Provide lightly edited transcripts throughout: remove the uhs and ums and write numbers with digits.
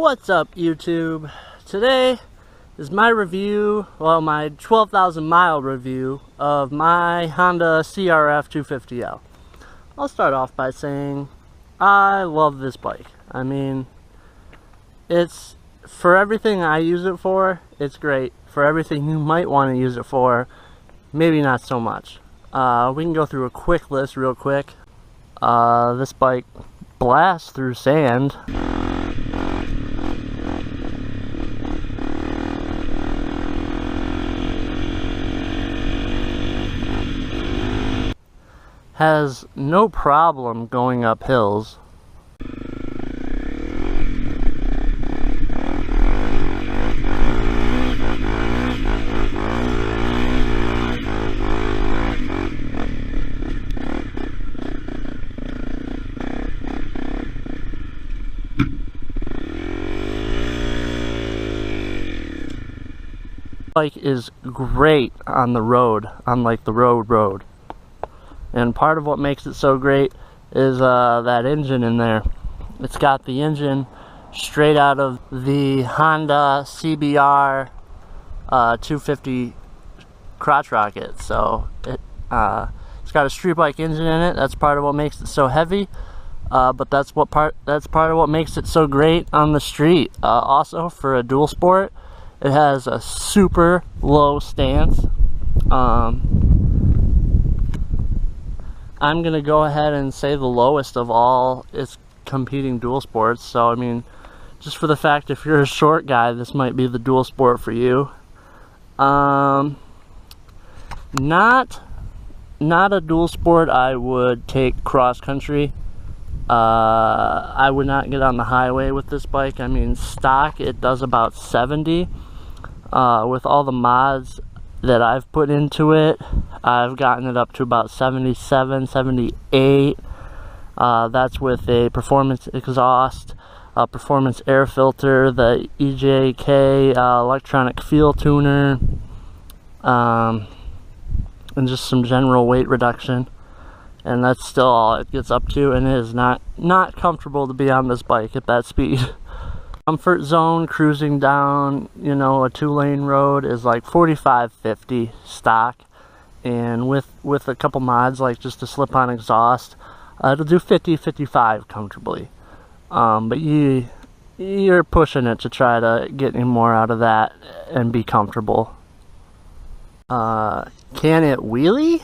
What's up, YouTube? Today is my review, well, my 12,000 mile review of my Honda CRF250L. I'll start off by saying I love this bike. I mean, it's for everything I use it for, it's great. For everything you might want to use it for, maybe not so much. We can go through a quick list real quick. This bike blasts through sand. Has no problem going up hills. Bike is great on the road, on like the road. And part of what makes it so great is that engine in there. It's got the engine straight out of the Honda CBR 250 crotch rocket. So it's got a street bike engine in it. That's part of what makes it so heavy. But that's part of what makes it so great on the street. Also, for a DualSport, it has a super low stance. I'm gonna go ahead and say the lowest of all its competing DualSports. So I mean, just for the fact if you're a short guy, this might be the DualSport for you. Not a DualSport I would take cross country. I would not get on the highway with this bike. I mean, stock it does about 70. With all the mods that I've put into it, I've gotten it up to about 77, 78. That's with a performance exhaust, performance air filter, the EJK electronic fuel tuner, and just some general weight reduction. And that's still all it gets up to, and it is not comfortable to be on this bike at that speed. Comfort zone cruising down, you know, a 2-lane road is like 45-50 stock, and with a couple mods like just a slip-on exhaust, it'll do 50-55 comfortably. But you're pushing it to try to get any more out of that and be comfortable. Can it wheelie?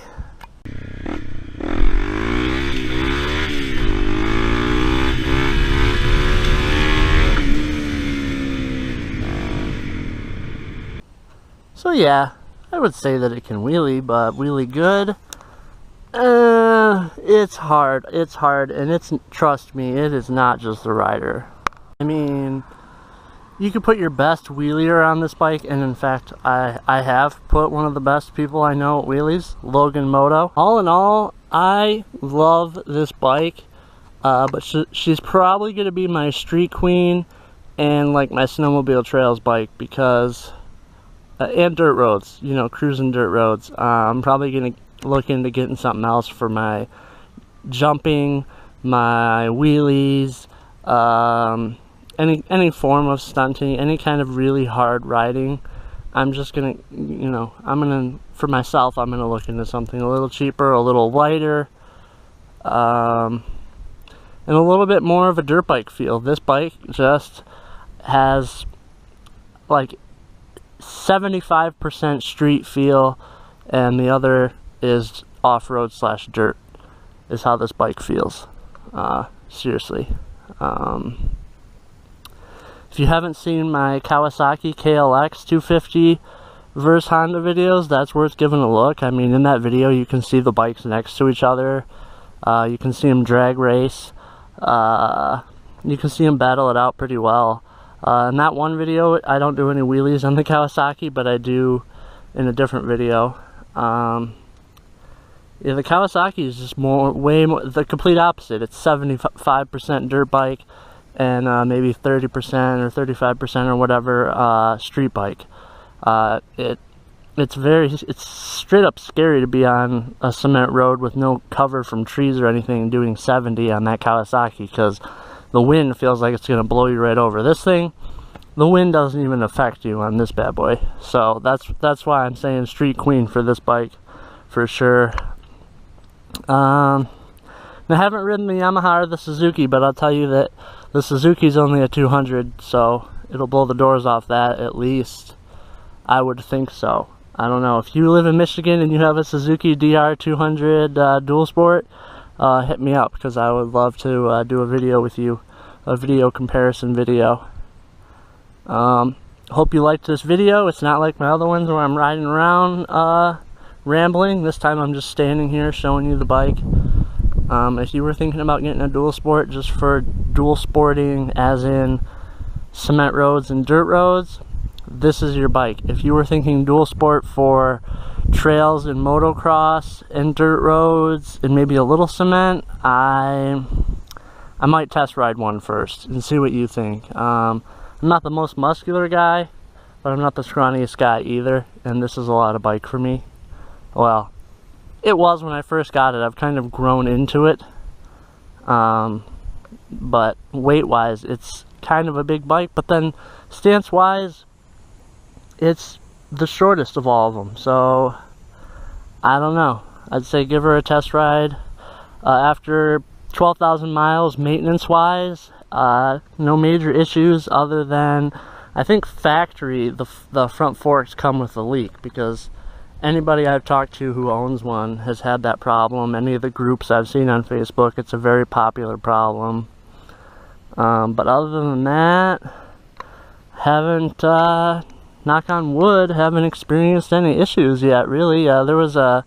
So yeah, I would say that it can wheelie, but wheelie good? It's hard, and trust me, it is not just the rider. I mean, you could put your best wheelier on this bike, and in fact, I have put one of the best people I know at wheelies, Logan Moto. All in all, I love this bike, but she's probably going to be my street queen and like my snowmobile trails bike, because and dirt roads, you know, cruising dirt roads. I'm probably going to look into getting something else for my jumping, my wheelies, any form of stunting, any kind of really hard riding. I'm just going to, you know, for myself, I'm going to look into something a little cheaper, a little lighter, and a little bit more of a dirt bike feel. This bike just has like 75% street feel, and the other is off-road / dirt, is how this bike feels. Seriously. If you haven't seen my Kawasaki KLX 250 versus Honda videos, that's worth giving a look. I mean, in that video you can see the bikes next to each other. You can see them drag race. You can see them battle it out pretty well. In that one video, I don't do any wheelies on the Kawasaki, but I do in a different video. Yeah, the Kawasaki is just way more the complete opposite. It's 75% dirt bike and maybe 30% or 35% or whatever street bike. It's straight up scary to be on a cement road with no cover from trees or anything doing 70 on that Kawasaki, because the wind feels like it's gonna blow you right over. This thing, the wind doesn't even affect you on this bad boy. So that's why I'm saying street queen for this bike, for sure. I haven't ridden the Yamaha or the Suzuki, but I'll tell you that the Suzuki's only a 200, so it'll blow the doors off that at least. I would think so. I don't know. If you live in Michigan and you have a Suzuki DR200 DualSport, hit me up, because I would love to do a video with you, a video comparison video. Hope you liked this video. It's not like my other ones where I'm riding around rambling. This time I'm just standing here showing you the bike. If you were thinking about getting a DualSport just for dual sporting, as in cement roads and dirt roads, this is your bike. If you were thinking DualSport for trails and motocross and dirt roads and maybe a little cement, I might test ride one first and see what you think. I'm not the most muscular guy, but I'm not the scrawniest guy either, and this is a lot of bike for me. Well, it was when I first got it. I've kind of grown into it, but weight wise it's kind of a big bike, but then stance wise it's the shortest of all of them, so I don't know. I'd say give her a test ride. After 12,000 miles, maintenance wise, no major issues other than, I think factory, the front forks come with a leak, because anybody I've talked to who owns one has had that problem. Any of the groups I've seen on Facebook, it's a very popular problem. But other than that, haven't, knock on wood, haven't experienced any issues yet, really. There was a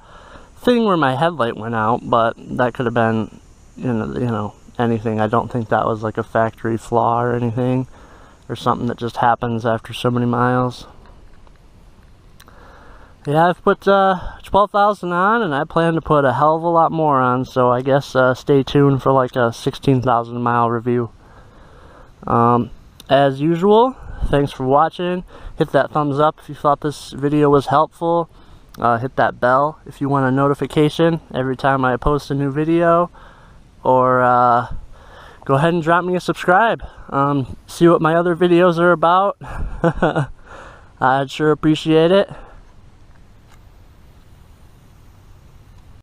thing where my headlight went out, but that could have been, you know, anything. I don't think that was like a factory flaw or anything, or something that just happens after so many miles. Yeah, I've put 12,000 on, and I plan to put a hell of a lot more on, so I guess stay tuned for like a 16,000 mile review. As usual, thanks for watching. Hit that thumbs up if you thought this video was helpful. Hit that bell if you want a notification every time I post a new video, or go ahead and drop me a subscribe. See what my other videos are about. I'd sure appreciate it.